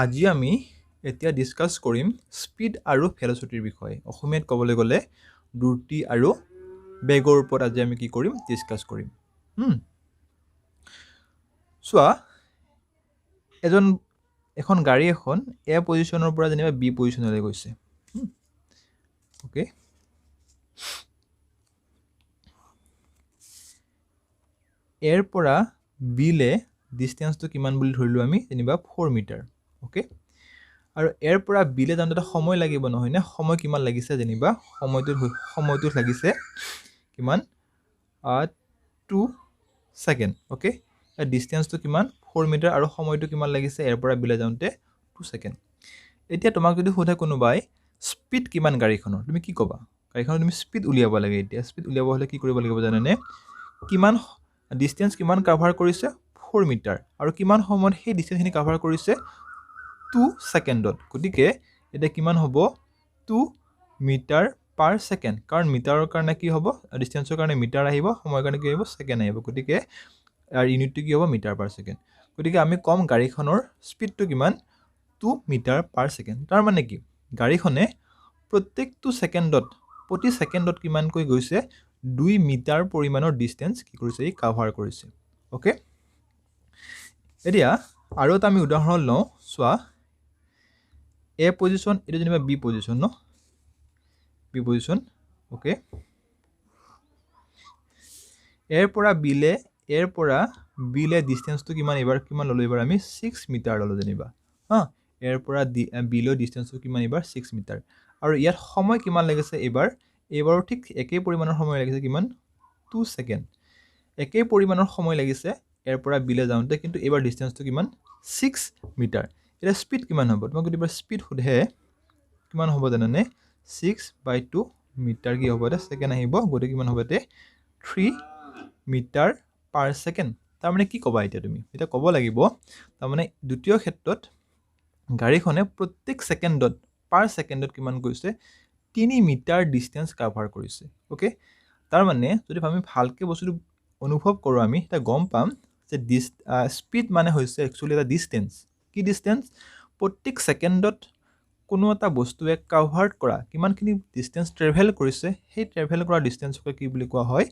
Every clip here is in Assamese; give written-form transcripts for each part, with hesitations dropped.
আজি আমি এতিয়া ডিসকাস কৰিম স্পীড আৰু ভেলোচিটিৰ বিষয়ে অসমীয়াত ক'বলৈ গ'লে দ্ৰুতি আৰু বেগৰ ওপৰত আজি আমি কি কৰিম ডিসকাস কৰিম চোৱা এখন গাড়ী এখন এ পজিশনৰ পৰা যেনিবা বি পজিশনলৈ গৈছে ওকে এৰ পৰা বিলে ডিসটেন্সটো কিমান বুলি ধৰিলো আমি যেনিবা 4 মিটাৰ ওকে আৰু এৰ পৰা বিলে যাওঁতে সময় লাগিব নহয় না সময় কিমান লাগিছে যেনিবা সময়টো লাগিছে কিমান 2 সেকেন্ড ওকে আৰু ডিসটেন্সটো কিমান 4 মিটাৰ আৰু সময়টো কিমান লাগিছে এৰ পৰা বিলে যাওঁতে 2 সেকেন্ড এতিয়া তোমাক যদি সোধে কোনোবাই স্পীড কিমান গাড়ীখনৰ তুমি কি ক'বা গাড়ীখনৰ তুমি স্পীড উলিয়াব লাগে এতিয়া স্পীড উলিয়াব হলে কি কৰিব লাগিব জানেনে কিমান ডিসটেন্স কিমান কভাৰ কৰিছে 4 মিটাৰ আৰু কিমান সময়ত সেই ডিসটেন্সখিনি কভাৰ কৰিছে 2 সেকেন্ডত গতিকে এটা কিমান হ'ব 2 মিটাৰ পাৰ সেকেন্ড কাৰণ মিটাৰৰ কাৰণে কি হ'ব ডিসটেন্সৰ কাৰণে মিটাৰ আহিব সময়ৰ কাৰণে কি আহিব সেকেন্ড আহিব গতিকে আৰু ইউনিটটো কি হ'ব মিটাৰ পাৰ সেকেন্ড গতিকে আমি কম গাড়ীখনৰ স্পীডটো কিমান 2 মিটাৰ পাৰ সেকেন্ড তাৰ মানে কি গাড়ীখনে প্ৰত্যেকটো সেকেন্ডত প্ৰতি সেকেন্ডত কিমানকৈ গৈছে 2 মিটাৰ পৰিমাণৰ ডিসটেন্স কি কৰিছে ই কভাৰ কৰিছে ওকে এতিয়া আৰু এটা আমি উদাহৰণ লওঁ চোৱা এ পজিশন এটা যেনিবা বি পজিশন ন বি পজিশন ওকে এৰ পৰা বিলে ডিসটেন্সটো কিমান এবাৰ কিমান ললো এবাৰ আমি 6 মিটাৰ ললো যেনিবা এৰ পৰা বিলে ডিসটেন্সটো কিমান এবাৰ 6 মিটাৰ আৰু ইয়াত সময় কিমান লাগিছে এবাৰ ঠিক একেই পৰিমাণৰ সময় লাগিছে কিমান 2 সেকেন্ড একেই পৰিমাণৰ সময় লাগিছে এৰ পৰা বিলে যাওঁতে কিন্তু এবাৰ ডিসটেন্সটো কিমান 6 মিটাৰ এটা স্পীড কিমান হ'ব তোমাক যদি স্পীড সোধে কিমান হ'ব জানানে 6/2 মিটাৰ কি হ'ব এটা সেকেন্ড আহিব গতি কিমান হ'ব তে 3 মিটাৰ পাৰ সেকেন্ড তাৰ মানে কি ক'বা এতিয়া তুমি এটা ক'ব লাগিব তাৰ মানে দ্বিতীয় ক্ষেত্ৰত গাড়ীখনে প্ৰত্যেক সেকেন্ডত পাৰ সেকেন্ডত কিমান গৈছে 3 মিটাৰ ডিসটেন্স কভাৰ কৰিছে ওকে তাৰ মানে যদি আমি ভালকে বস্তুটো অনুভৱ কৰো আমি এটা গম পাম যে স্পীড মানে হৈছে একচুয়ালি এটা ডিসটেন্স কি ডিসটেন্স প্ৰত্যেক সেকেন্ডত কোনো এটা বস্তুৱে কভাৰ কৰা কিমানখিনি ডিসটেন্স ট্ৰেভেল কৰিছে সেই ট্ৰেভেল কৰা ডিসটেন্সক কি বুলি কোৱা হয়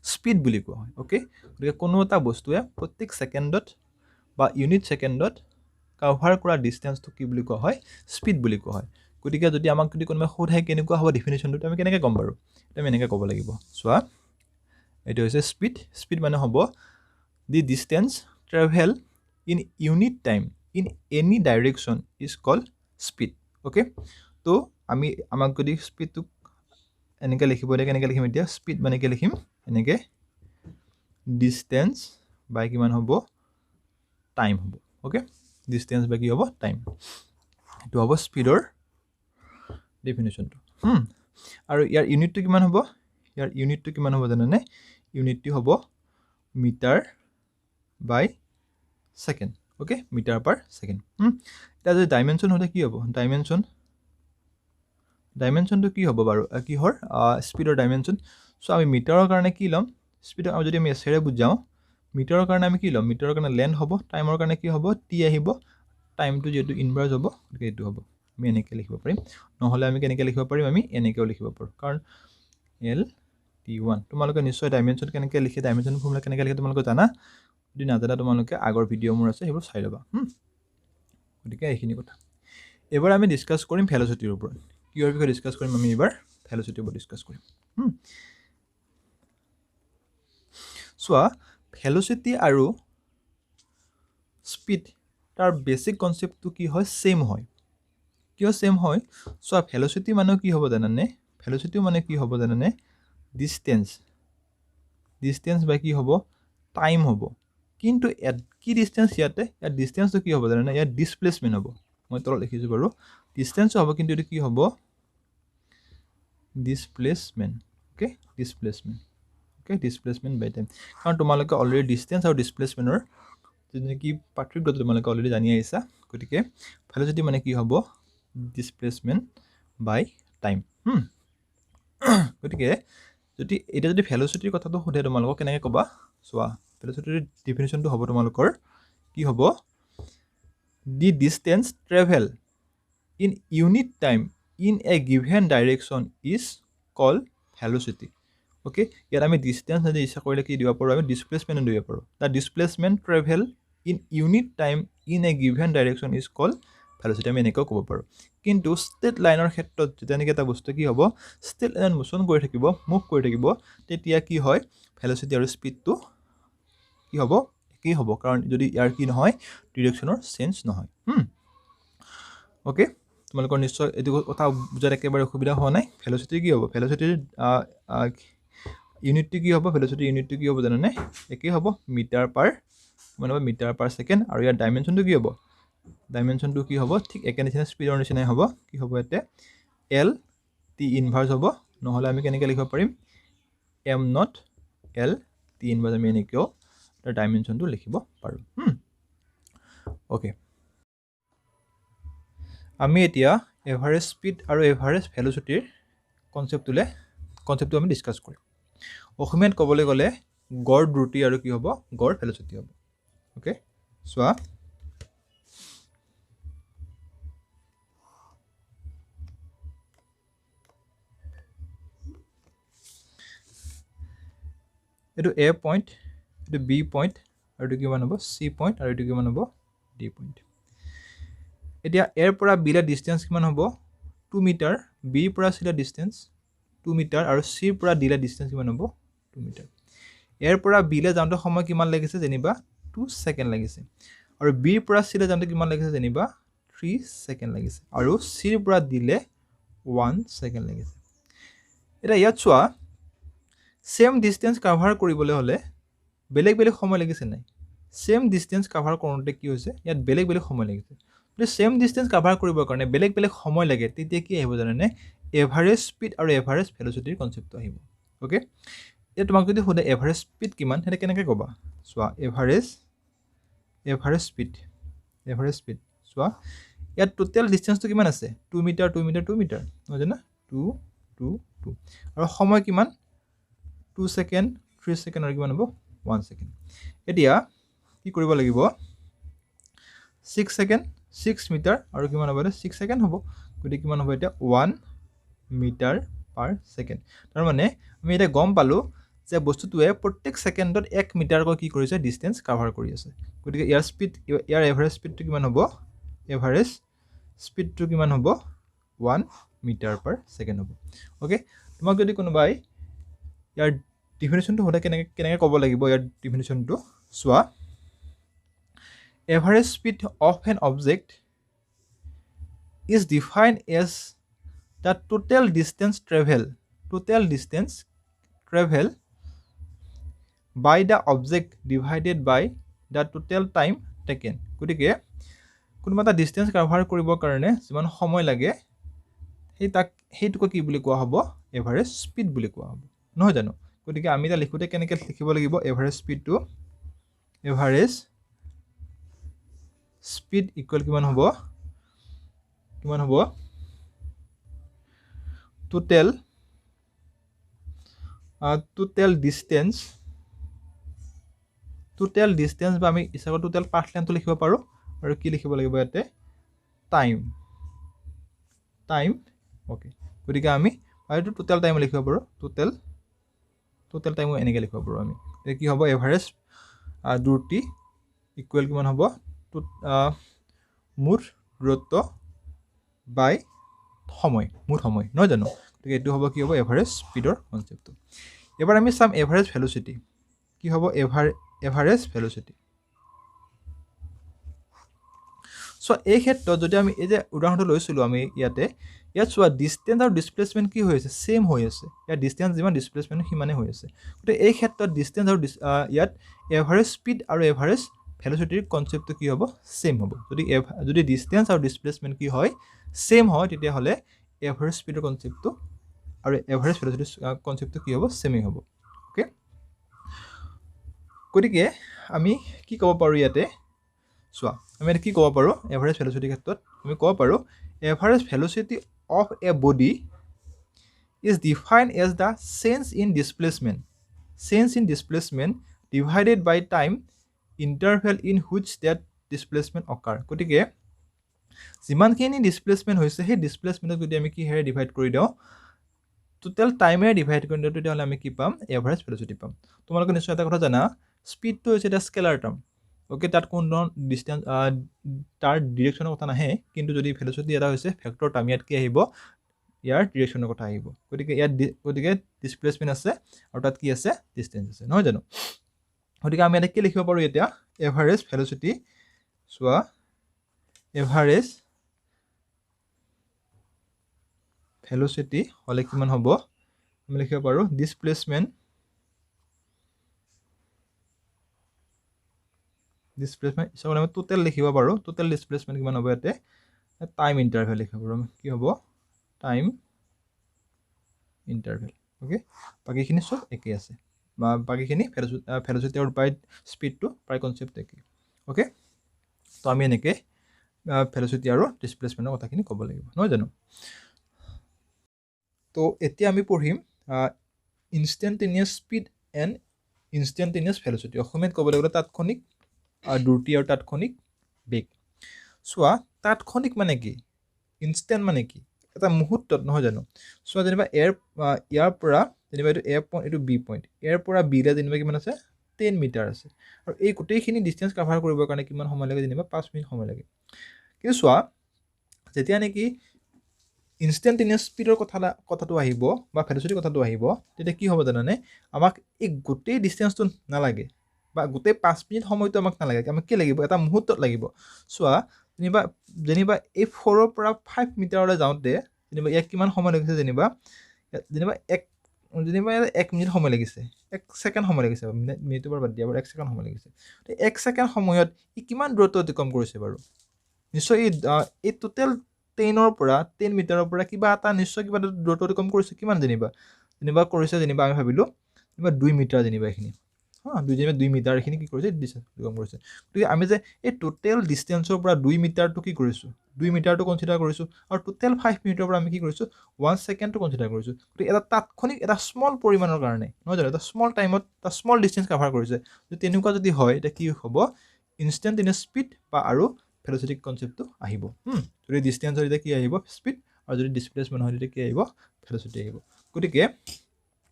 স্পীড বুলি কোৱা হয় ওকে গতিকে কোনো এটা বস্তুৱে প্ৰত্যেক সেকেন্ডত বা ইউনিট সেকেন্ডত কভাৰ কৰা ডিসটেন্সটো কি বুলি কোৱা হয় স্পীড বুলি কোৱা হয় গতিকে যদি আমাক যদি কোনোবাই সোধে কেনেকুৱা হ'ব ডেফিনিশনটো আমি কেনেকৈ ক'ম বাৰু আমি এনেকৈ ক'ব লাগিব চোৱা এইটো হৈছে স্পীড মানে হ'ব the distance travel in unit time in any direction is called speed okay তো আমি আমাক যদি স্পীডটো এনেকৈ লিখিব দিয়ে কেনেকৈ লিখিম এতিয়া স্পীড মানে কি লিখিম এনেকৈ ডিসটেন্স বাই কিমান হ'ব টাইম হ'ব ওকে ডিসটেন্স বাই কি হ'ব টাইম এইটো হ'ব স্পীডৰ ডেফিনিশনটো আৰু ইয়াৰ ইউনিটটো কিমান হ'ব জানেনে ইউনিটটো হ'ব metre by second okay metre per second এটা যদি ডাইমেনশন হলে কি হ'ব ডাইমেনশনটো কি হ'ব বাৰু কিহৰ স্পীডৰ ডাইমেনশন সো আমি মিটাৰৰ কাৰণে কি ল'ম স্পীড যদি আমি এছেৰে বুজাওঁ মিটাৰৰ কাৰণে আমি কি ল'ম মিটাৰৰ কাৰণে লেন্থ হ'ব টাইমৰ কাৰণে কি হ'ব টি আহিব টাইমটো যেটো ইনভাৰ্স হ'ব গতিকে এইটো হ'ব আমি এনেকৈ লিখিব পাৰিম নহলে আমি কেনেকৈ লিখিব পাৰিম আমি এনেকৈও লিখিব পাৰোঁ কাৰণ L/T1 তোমালোকে নিশ্চয় ডাইমেনশন কেনেকৈ লিখে ডাইমেনশন ফৰ্মুলা কেনেকৈ লিখে তোমালোকে জানা যদি নাজানা তোমালোকে আগৰ ভিডিঅ' মোৰ আছে সেইবোৰ চাই ল'বা গতিকে এইখিনি কথা এবাৰ আমি ডিসকাস কৰিম ভেলোচিটিৰ ওপৰত কিহৰ বিষয়ে ডিসকাস কৰিম আমি এবাৰ ভেলোচিটিৰ ওপৰত ডিসকাস কৰিম চোৱা ভেলোচিটি আৰু স্পীড তাৰ বেসিক কনসেপ্টটো কি হয় সেম হয় কিয় সেম হয় চোৱা ভেলোচিটি মানে কি হ'ব জানানে ভেলোচিটি মানে কি হ'ব জানানে ডিসটেন্স বাই কি হ'ব টাইম হ'ব কিন্তু কি ডিসটেন্স ইয়াতে ডিসটেন্সটো কি হ'ব জানেনে ইয়াত ডিসপ্লেসমেন্ট হ'ব মই তলত লিখিছো বাৰু ডিসটেন্স হ'ব কিন্তু এটো কি হ'ব ডিসপ্লেসমেন্ট ওকে ডিসপ্লেসমেন্ট বাই টাইম কাৰণ তোমালোকে অলৰেডি ডিসটেন্স আৰু ডিসপ্লেসমেন্টৰ কি পাৰ্থক্যটো তোমালোকে অলৰেডি জানি আহিছা গতিকে ভেলোচিটি মানে কি হ'ব ডিসপ্লেসমেন্ট বাই টাইম গতিকে যদি ভেলোচিটিৰ কথাটো সোধে তোমালোকক কেনেকৈ ক'বা চোৱা ভেলোচিটিৰ ডেফিনিশনটো হ'ব তোমালোকৰ কি হ'ব the distance travel in unit time in a given direction is called velocity. Okay, ইয়াত আমি ডিষ্টেঞ্চ যদি ইচ্ছা কৰিলে কি দিব পাৰোঁ, আমি ডিছপ্লেচমেণ্ট দিব পাৰোঁ। The displacement travel in unit time in a given direction is call velocity, আমি এনেকৈও ক'ব পাৰোঁ। কিন্তু ষ্টেট লাইনৰ ক্ষেত্ৰত যেতিয়া নেকি এটা বস্তু কি হ'ব, ষ্টেট লাইনত মোচন কৰি থাকিব, মুভ কৰি থাকিব, তেতিয়া কি হয়, ভেলচিটি আৰু স্পীডটো কি হ'ব, একেই হ'ব, কাৰণ যদি ইয়াৰ কি নহয়, ডিৰেকশ্যনৰ চেঞ্জ নহয়। অ'কে, তোমালোকৰ নিশ্চয় এইটো কথা বুজাত একেবাৰে অসুবিধা হোৱা নাই। ভেলচিটি কি হ'ব, ভেলচিটিৰ ইউনিটটো কি হ'ব, ভেলচিটিৰ ইউনিটটো কি হ'ব জানানে, একেই হ'ব, মিটাৰ পাৰ কিমান হ'ব, মিটাৰ পাৰ ছেকেণ্ড। আৰু ইয়াৰ ডাইমেনশ্যনটো কি হ'ব, ডাইমেনশ্যনটো কি হ'ব, ঠিক একে নিচিনা স্পীডৰ নিচিনাই হ'ব। কি হ'ব ইয়াতে, এল টি ইনভাৰ্চ হ'ব, নহ'লে আমি কেনেকৈ লিখিব পাৰিম, am not L T inverse, আমি এনেকৈও তাৰ ডাইমেনশ্যনটো লিখিব পাৰোঁ। অ'কে, আমি এতিয়া এভাৰেজ স্পীড আৰু এভাৰেজ ভেলচিটিৰ কনচেপ্টটো আমি ডিছকাছ কৰিম। অসমীয়াত ক'বলৈ গ'লে গড় দ্ৰুতি আৰু কি হ'ব, গড় ভেলচিটি হ'ব। অ'কে, চোৱা, এইটো এ পইণ্ট, এইটো বি পইণ্ট, আৰু এইটো কিমান হ'ব, চি পইণ্ট, আৰু এইটো কিমান হ'ব, ডি পইণ্ট। এতিয়া এৰ পৰা বিলে ডিষ্টেঞ্চ কিমান হ'ব, 2 মিটাৰ, বিৰ পৰা চিলে ডিষ্টেঞ্চ 2 মিটাৰ, আৰু চিৰ পৰা ডিলে ডিষ্টেঞ্চ কিমান হ'ব, 2 মিটাৰ। এৰ পৰা বিলে যাওঁতে সময় কিমান লাগিছে, যেনিবা 2 ছেকেণ্ড লাগিছে, আৰু বিৰ পৰা চিলে যাওঁতে কিমান লাগিছে, যেনিবা 3 ছেকেণ্ড লাগিছে, আৰু চিৰ পৰা ডিলে 1 ছেকেণ্ড লাগিছে। এতিয়া ইয়াত চোৱা, ছেম ডিষ্টেঞ্চ কাভাৰ কৰিবলৈ হ'লে বেলেগ বেলেগ সময় লাগিছে নাই, ছেম ডিষ্টেঞ্চ কাভাৰ কৰোঁতে কি হৈছে, ইয়াত বেলেগ বেলেগ সময় লাগিছে। যদি ছেম ডিষ্টেঞ্চ কাভাৰ কৰিবৰ কাৰণে বেলেগ বেলেগ সময় লাগে, তেতিয়া কি আহিব জানেনে, এভাৰেজ স্পীড আৰু এভাৰেজ ভেলচিটিৰ কনচেপ্টটো আহিব। অ'কে, এতিয়া তোমাক যদি সোধে এভাৰেজ স্পীড কিমান, সেইটো কেনেকৈ ক'বা, চোৱা, এভাৰেজ স্পীড চোৱা, ইয়াত টোটেল ডিষ্টেঞ্চটো কিমান আছে, 2 মিটাৰ, 2 মিটাৰ, 2 মিটাৰ, নহয় জানো, 2 2 2, আৰু সময় কিমান, 2 ছেকেণ্ড, 3 ছেকেণ্ড, আৰু কিমান হ'ব, 1 ছেকেণ্ড। এতিয়া কি কৰিব লাগিব, 6 ছেকেণ্ড, 6 মিটাৰ, আৰু কিমান হ'ব, 6 ছেকেণ্ড হ'ব, গতিকে কিমান হ'ব এতিয়া, 1 মিটাৰ পাৰ ছেকেণ্ড। তাৰমানে আমি এতিয়া গম পালোঁ যে বস্তুটোৱে প্ৰত্যেক ছেকেণ্ডত 1 মিটাৰকৈ কি কৰিছে, ডিষ্টেঞ্চ কাভাৰ কৰি আছে। গতিকে ইয়াৰ এভাৰেজ স্পীডটো কিমান হ'ব, এভাৰেজ স্পীডটো কিমান হ'ব, 1 মিটাৰ পাৰ ছেকেণ্ড হ'ব। অ'কে, তোমাক যদি কোনোবাই ইয়াৰ ডিফিনেশ্যনটো সোধে, কেনেকৈ ক'ব লাগিব ইয়াৰ ডিফিনেশ্যনটো, চোৱা, average speed of an object is defined as the total distance travel by the object divided by the total time taken. গতিকে কোনোবা এটা ডিষ্টেঞ্চ কাভাৰ কৰিবৰ কাৰণে যিমান সময় লাগে, সেইটোকে কি বুলি কোৱা হ'ব, এভাৰেজ স্পীড বুলি কোৱা হ'ব, নহয় জানো। গতিকে আমি এতিয়া লিখোঁতে কেনেকৈ লিখিব লাগিব, এভাৰেজ স্পীডটো, এভাৰেজ স্পীড ইকুৱেল কিমান হ'ব, টোটেল ডিষ্টেঞ্চ, বা আমি ইচ্ছা কৰোঁ টোটেল পাথ লেন্থটো লিখিব পাৰোঁ, আৰু কি লিখিব লাগিব ইয়াতে, টাইম। অ'কে, গতিকে আমি এইটো টোটেল টাইম লিখিব পাৰোঁ, টোটেল টাইমো এনেকৈ লিখিব পাৰোঁ আমি। এতিয়া কি হ'ব, এভাৰেজ দ্ৰুতি ইকুৱেল কিমান হ'ব, মুঠ দূৰত্ব বাই মুঠ সময়, নহয় জানো। গতিকে এইটো হ'ব কি হ'ব, এভাৰেজ স্পীডৰ কনচেপ্টটো। এবাৰ আমি চাম এভাৰেজ ভেলচিটি, কি হ'ব, এভাৰেজ ভেলচিটি। চ' এই ক্ষেত্ৰত যদি আমি এই যে উদাহৰণটো লৈছিলোঁ আমি ইয়াত চোৱা, ডিষ্টেঞ্চ আৰু ডিছপ্লেচমেণ্ট কি হৈ আছে, ছেইম হৈ আছে। ইয়াত ডিষ্টেঞ্চ যিমান, ডিছপ্লেচমেণ্ট সিমানেই হৈ আছে। গতিকে এই ক্ষেত্ৰত ডিষ্টেঞ্চ আৰু ইয়াত এভাৰেজ স্পীড আৰু এভাৰেজ ভেলচিটিৰ কনচেপ্টটো কি হ'ব, ছেইম হ'ব। যদি ডিষ্টেঞ্চ আৰু ডিছপ্লেচমেণ্ট কি হয়, ছেইম হয়, তেতিয়াহ'লে এভাৰেজ স্পীডৰ কনচেপ্টটো আৰু এভাৰেজ ভেলচিটিৰ কনচেপ্টটো কি হ'ব, ছেমেই হ'ব। অ'কে, গতিকে আমি কি ক'ব পাৰোঁ ইয়াতে, চোৱা, আমি এতিয়া কি ক'ব পাৰোঁ, এভাৰেজ ভেলচিটিৰ ক্ষেত্ৰত আমি ক'ব পাৰোঁ, average velocity of a body is defined as the change in displacement divided by time interval in which that displacement occur. গতিকে যিমানখিনি ডিসপ্লেসমেন্ট হৈছে সেই ডিসপ্লেসমেন্টক যদি আমি কি হেৰে ডিভাইড কৰি দিওঁ টোটাল টাইমেৰে ডিভাইড কৰি দিওঁ তেতিয়াহ'লে আমি কি পাম এভাৰেজ ভেলোচিটি পাম তোমালোকে নিশ্চয় এটা কথা জানা স্পীডটো হৈছে এটা স্কেলাৰ টাৰ্ম ওকে তাত কোন ডিসটেন্স তাৰ ডিৰেকশ্যনৰ কথা নাহে কিন্তু যদি ভেলোচিটি এটা হৈছে ভেক্টৰ টাৰ্ম ইয়াত কি আহিব ইয়াৰ ডিৰেকশ্যনৰ কথা আহিব গতিকে ডিসপ্লেসমেন্ট আছে আৰু তাত কি আছে ডিসটেন্স আছে নহয় জানো গতিকে আমি এটা কি লিখিব পাৰো এতিয়া এভাৰেজ ভেলোচিটি চোৱা এভাৰেজ ভেলোচিটি হলে কিমান হ'ব আমি লিখিব পাৰো ডিসপ্লেসমেন্ট সো আমি টোটাল লিখিব পাৰো টোটাল ডিসপ্লেসমেন্ট কিমান হ'ব ইয়াতে টাইম ইন্টাৰভেল লিখিব পাৰো কি হ'ব টাইম ইন্টাৰভেল ওকে বাকিখিনি সব একে আছে বা বাকিখিনি ভেলোচিটি আৰু বাই স্পীডটো প্ৰায় কনসেপ্ট একে ওকে তো আমি এনেকে ভেলোচিটি আৰু ডিসপ্লেসমেন্টৰ কথাখিনি ক'ব লাগিব নহয় জানো তো এতিয়া আমি পঢ়িম ইনষ্টেন্টেনিয়াছ স্পীড এণ্ড ইনষ্টেন্টেনিয়াছ ভেলোচিটি অসমীয়াত ক'বলৈ গ'লে তাৎক্ষণিক দ্ৰুতি আৰু তাৎক্ষণিক বেগ চোৱা তাৎক্ষণিক মানে কি ইনষ্টেন্ট মানে কি এটা মুহূৰ্তত নহয় জানো চোৱা যেনিবা ইয়াৰ পৰা যেনিবা এইটো এ পইণ্ট এইটো বি পইণ্ট ইয়াৰ পৰা বিলে যেনিবা কিমান আছে 10 মিটাৰ আছে আৰু এই গোটেইখিনি ডিষ্টেঞ্চ কাভাৰ কৰিবৰ কাৰণে কিমান সময় লাগে যেনিবা 5 মিনিট সময় লাগে কিন্তু চোৱা যেতিয়া নেকি ইনষ্টেন্টেনিয়াছ স্পীডৰ কথাটো আহিব বা ভেলোচিটিৰ কথাটো আহিব তেতিয়া কি হ'ব জানানে আমাক এই গোটেই ডিষ্টেঞ্চটো নালাগে বা গোটেই 5 মিনিট সময়টো আমাক নালাগে আমাক কি লাগিব এটা মুহূৰ্তত লাগিব চোৱা যেনিবা এই 4 ৰ পৰা 5 মিটাৰলৈ যাওঁতে যেনিবা ইয়াক কিমান সময় লাগিছে যেনিবা 1 মিনিট সময় লাগিছে 1 ছেকেণ্ড সময় লাগিছে মিনিটৰ পৰা বাদ দিয়া 1 ছেকেণ্ড সময় লাগিছে 1 ছেকেণ্ড সময়ত ই কিমান দূৰত্ব অতিক্ৰম কৰিছে বাৰু নিশ্চয় এই টোটেল 10 ৰ পৰা 10 মিটাৰৰ পৰা কিবা এটা নিশ্চয় কিবা দূৰত্ব অতিক্ৰম কৰিছে কিমান যেনিবা কৰিছে যেনিবা আমি ভাবিলো যেনিবা 2 মিটাৰ যেনিবা এখিনি 2 মিটাৰ এখিনি কি কৰিছে ডিসটেন্স অতিক্ৰম কৰিছে গতিকে আমি যে এই টোটেল ডিসটেন্সৰ পৰা 2 মিটাৰটো কি কৰিছো 2 মিটাৰটো কনসিডাৰ কৰিছো আৰু টোটেল 5 মিনিটৰ পৰা আমি কি কৰিছো 1 ছেকেণ্ডটো কনসিডাৰ কৰিছো গতিকে এটা তাৎক্ষণিক এটা স্মল পৰিমাণৰ কাৰণে নহয় জানো এটা স্মল টাইমত এটা স্মল ডিসটেন্স কভাৰ কৰিছে যদি তেনেকুৱা যদি হয় এটা কি হ'ব ইনষ্টেন্টেনিয়াছ স্পীড বা আৰু ভেলোচিটি কনসেপ্টটো আহিব যদি ডিসটেন্স হয় কি আহিব স্পীড আৰু যদি ডিসপ্লেসমেন্ট হয় কি আহিব ভেলোচিটি আহিব গতিকে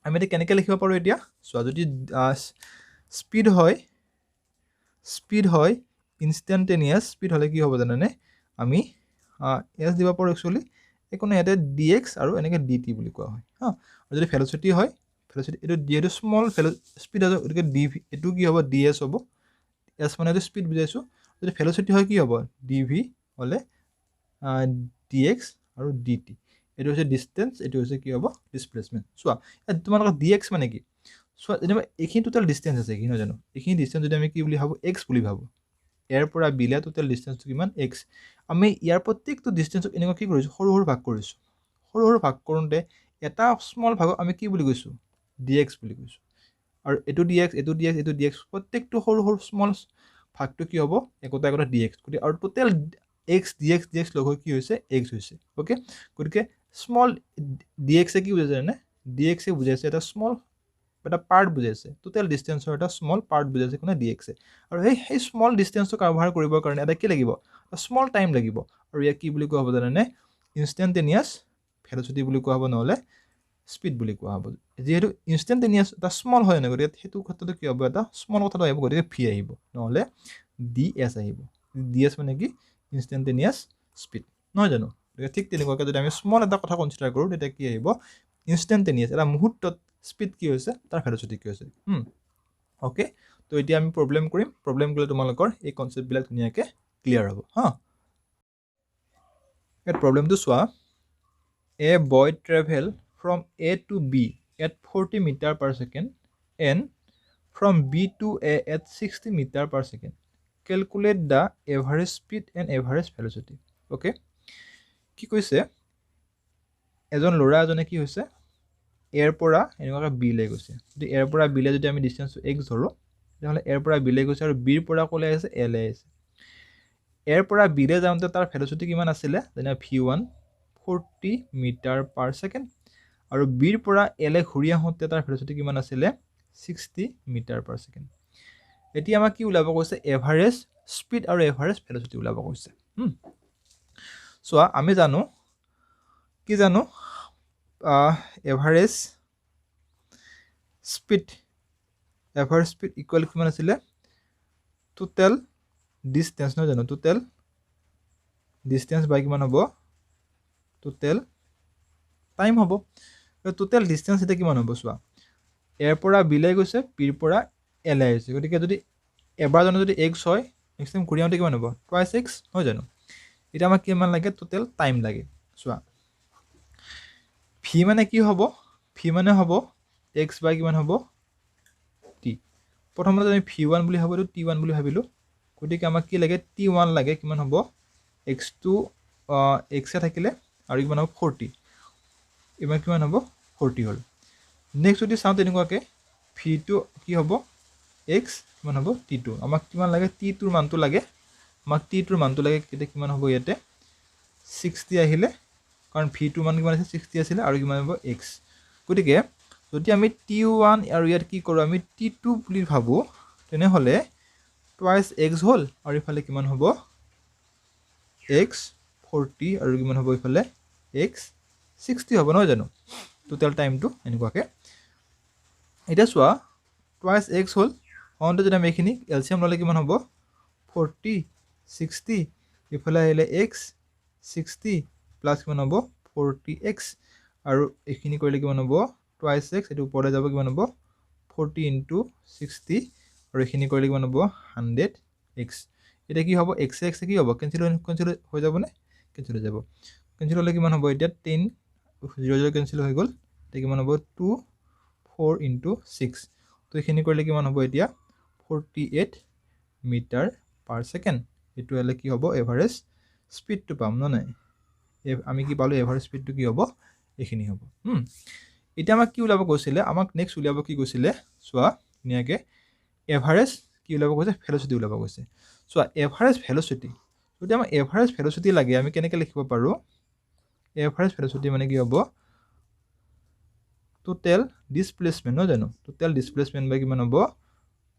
আমি এটা কেনেকৈ লিখিব পাৰো এতিয়া চোৱা যদি স্পীড হয় ইনষ্টেন্টেনিয়াছ স্পীড হলে কি হ'ব জানানে আমি এস দিব পাৰো একচুয়ালি একোনে ইয়াতে dx আৰু এনেকৈ dt বুলি কোৱা হয় আৰু যদি ভেলোচিটি হয় ভেলোচিটি এটো যেহেতু স্মল স্পীড আছে গতিকে dv এটো কি হ'ব ds হ'ব s মানে এটো স্পীড বুজাইছো যদি ভেলোচিটি হয় কি হ'ব dv হলে dx আৰু dt এটো হৈছে ডিসটেন্স এটো হৈছে কি হ'ব ডিসপ্লেসমেন্ট চোৱা তোমালোকৰ dx মানে কি চোৱা যেনিবা এইখিনি টোটাল ডিসটেন্স আছে কি নহয় জানো এইখিনি ডিসটেন্স যদি আমি কি বুলি ভাবো x বুলি ভাবো ইয়াৰ পৰা বিলে টোটাল ডিসটেন্সটো কিমান x আমি ইয়াৰ প্ৰত্যেকটো ডিসটেন্সক এনেকৈ কি কৰিছো সৰু সৰু ভাগ কৰিছো সৰু ভাগ কৰোঁতে এটা স্মল ভাগক আমি কি বুলি কৈছো dx বুলি কৈছো আৰু এটো dx প্ৰত্যেকটো সৰু স্মল ভাগটো কি হ'ব একোটা dx গতিকে আৰু টোটাল x dx লগ হৈ কি হৈছে x হৈছে ওকে গতিকে স্মল dx কি বুজাইছে জানে dx বুজাইছে এটা স্মল এটা পাৰ্ট বুজাইছে টোটাল ডিসটেন্সৰ এটা স্মল পাৰ্ট বুজাইছে কোনে dx আৰু সেই স্মল ডিসটেন্সটো কভাৰ কৰিবৰ কাৰণে এটা কি লাগিব এটা স্মল টাইম লাগিব আৰু ইয়াক কি বুলি কোৱা হ'ব জানানে ইনষ্টেন্টেনিয়াছ ভেলোচিটি বুলি কোৱা হ'ব নহলে স্পীড বুলি কোৱা হ'ব যেহেতু ইনষ্টেন্টেনিয়াছ এটা স্মল হয় না গতিকে হেতু ক্ষেত্ৰতে কি হ'ব এটা স্মল কথাটো আহিব গতিকে v আহিব নহলে ds আহিব ds মানে কি ইনষ্টেন্টেনিয়াছ স্পীড নহয় জানো গতিকে ঠিক তেনেকুৱাকৈ যদি আমি স্মল এটা কথা কনসিডাৰ কৰো তেতিয়া কি আহিব ইনষ্টেন্টেনিয়াছ এটা মুহূৰ্তত স্পীড কি হৈছে তাৰ ভেলোচিটি কি হৈছে ওকে তো এতিয়া আমি প্ৰবলেম কৰিম প্ৰবলেম কৰিলে তোমালোকৰ এই কনসেপ্ট বিলাক ধুনিয়াকৈ ক্লিয়াৰ হ'ব এই প্ৰবলেমটো চোৱা a boy travel from a to b at 40 meter per second and from b to a at 60 meter per second calculate the average speed and average velocity okay কি কৈছে এজন ল'ৰা এজনে কি হৈছে এৰ পৰা এনেকুৱা বি লে গৈছে যদি এৰ পৰা বি লে যদি আমি ডিসটেন্সটো x ধৰো তেতিয়াহলে এৰ পৰা বি লে গৈছে আৰু বি ৰ পৰা কলে আছে এ লে আছে এৰ পৰা বি লে যাওঁতে তাৰ ভেলোচিটি কিমান আছিল যেনে v1 40 মিটাৰ পাৰ সেকেন্ড আৰু বিৰ পৰা এলে ঘূৰি আহোঁতে তাৰ ভেলোচিটি কিমান আছিল 60 মিটাৰ পাৰ সেকেন্ড এতিয়া আমাক কি উলাব কৈছে এভাৰেজ স্পীড আৰু এভাৰেজ ভেলোচিটি উলাব কৈছে চোৱা আমি জানো কি জানো এভাৰেজ স্পীড ইকুৱেল কিমান আছিলে টোটেল ডিষ্টেঞ্চ নহয় জানো টোটেল ডিষ্টেঞ্চ বাই কিমান হ'ব টোটেল টাইম হ'ব টোটেল ডিষ্টেঞ্চ এতিয়া কিমান হ'ব চোৱা এৰ পৰা বিলৈ গৈছে পিৰ পৰা এলৈ আহিছে গতিকে যদি এবাৰ জানো যদি এক্স হয় নেক্সট টাইম ঘূৰি আহোঁতে কিমান হ'ব টুৱাইছ এক্স নহয় জানো এতিয়া আমাক কিমান লাগে টোটেল টাইম লাগে চোৱা ভি মানে কি হ'ব ভি মানে হ'ব এক্স বাই কিমান হ'ব টি প্ৰথমতে আমি ভি ওৱান বুলি ভাবোঁ টি ওৱান বুলি ভাবিলোঁ গতিকে আমাক কি লাগে টি ওৱান লাগে কিমান হ'ব এক্সটো এক্সে থাকিলে আৰু কিমান হ'ব 40 ইমান কিমান হ'ব 40 হ'ল নেক্সট যদি চাওঁ তেনেকুৱাকৈ ভিটো কি হ'ব এক্স কিমান হ'ব টি টু আমাক কিমান লাগে টি টুৰ মানটো লাগে আমাক টি টুৰ মানটো লাগে তেতিয়া কিমান হ'ব ইয়াতে 60 আহিলে কাৰণ ভিটোৰ মান কিমান আছে 60 আছিলে আৰু কিমান হ'ব এক্স গতিকে যদি আমি টি ওৱান আৰু ইয়াত কি কৰোঁ আমি টি টু বুলি ভাবোঁ তেনেহ'লে টুৱাইছ এক্স হ'ল আৰু ইফালে কিমান হ'ব এক্স 40 আৰু কিমান হ'ব ইফালে এক্স 60 হ'ব নহয় জানো টোটেল টাইমটো এনেকুৱাকৈ এতিয়া চোৱা টুৱাইছ এক্স হ'ল হওঁতে যদি আমি এইখিনি এলচিয়াম ল'লে কিমান হ'ব 40 60 ইফালে আহিলে এক্স 60 প্লাছ কিমান হ'ব 40x আৰু এইখিনি কৰিলে কিমান হ'ব টুৱাইছ এক্স এইটো ওপৰলৈ যাব কিমান হ'ব 40 ইনটু 60 আৰু এইখিনি কৰিলে কিমান হ'ব 100x এতিয়া কি হ'ব এক্স এক্স কি হ'ব কেঞ্চেল হৈ যাবনে কেঞ্চেল হৈ যাব কেঞ্চেল হ'লে কিমান হ'ব এতিয়া 10 0 0 কেঞ্চেল হৈ গ'ল এতিয়া কিমান হ'ব 2 4 ইনটু 6 তো এইখিনি কৰিলে কিমান হ'ব এতিয়া 48 মিটাৰ পাৰ ছেকেণ্ড এইটো হ'লে কি হ'ব এভাৰেজ স্পীডটো পাম ন নাই আমি কি পালোঁ এভাৰেজ স্পীডটো কি হ'ব এইখিনি হ'ব এতিয়া আমাক কি ওলাব কৈছিলে আমাক নেক্সট উলিয়াব কি কৈছিলে চোৱা ধুনীয়াকৈ এভাৰেজ কি ওলাব কৈছে ভেলচিটি ওলাব কৈছে চোৱা এভাৰেজ ভেলচিটি যদি আমাক এভাৰেজ ভেলচিটি লাগে আমি কেনেকৈ লিখিব পাৰোঁ এভাৰেজ ভেলচিটি মানে কি হ'ব টোটেল ডিছপ্লেচমেণ্ট নহয় জানো টোটেল ডিছপ্লেচমেণ্ট বা কিমান হ'ব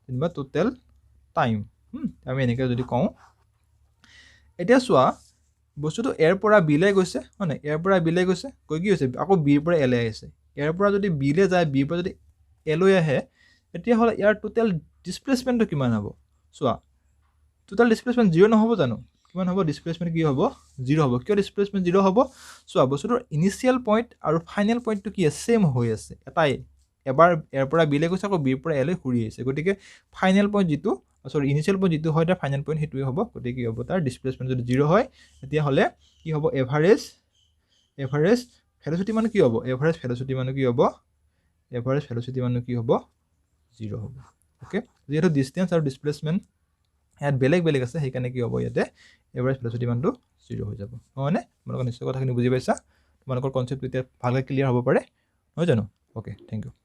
যেনিবা টোটেল টাইম আমি এনেকৈ যদি কওঁ এতিয়া চোৱা বস্তুটো এৰ পৰা বিলৈ গৈছে হয় নাই এৰ পৰা বিলৈ গৈছে গৈ কি হৈছে আকৌ বিৰ পৰা এলৈ আহিছে এৰ পৰা যদি বিলৈ যায় বিৰ পৰা যদি এলৈ আহে তেতিয়াহ'লে ইয়াৰ টোটেল ডিছপ্লেচমেণ্টটো কিমান হ'ব চোৱা টোটেল ডিছপ্লেচমেণ্ট 0 নহ'ব জানো কিমান হ'ব ডিছপ্লেচমেণ্ট কি হ'ব 0 হ'ব কিয় ডিছপ্লেচমেণ্ট 0 হ'ব চোৱা বস্তুটোৰ ইনিচিয়েল পইণ্ট আৰু ফাইনেল পইণ্টটো কি আছে ছেম হৈ আছে এটাই এবাৰ এৰ পৰা বিলৈ গৈছে আকৌ বিৰ পৰা এলৈ ঘূৰি আহিছে গতিকে ফাইনেল পইণ্ট যিটো ইনিচিয়েল পইণ্ট যিটো হয় তাৰ ফাইনেল পইণ্ট সেইটোৱে হ'ব গতিকে কি হ'ব তাৰ ডিছপ্লেচমেণ্ট যদি 0 হয় তেতিয়াহ'লে কি হ'ব এভাৰেজ ভেলচিটি মানে কি হ'ব এভাৰেজ ভেলচিটি মানে কি হ'ব এভাৰেজ ভেলচিটি মানে কি হ'ব 0 হ'ব অ'কে যিহেতু ডিষ্টেঞ্চ আৰু ডিছপ্লেচমেণ্ট ইয়াত বেলেগ বেলেগ আছে সেইকাৰণে কি হ'ব ইয়াতে এভাৰেজ ভেলচিটি মানটো 0 হৈ যাব নহয়নে তোমালোকৰ নিশ্চয় কথাখিনি বুজি পাইছা তোমালোকৰ কনচেপ্টটো এতিয়া ভালকৈ ক্লিয়াৰ হ'ব পাৰে নহয় জানো অ'কে থেংক ইউ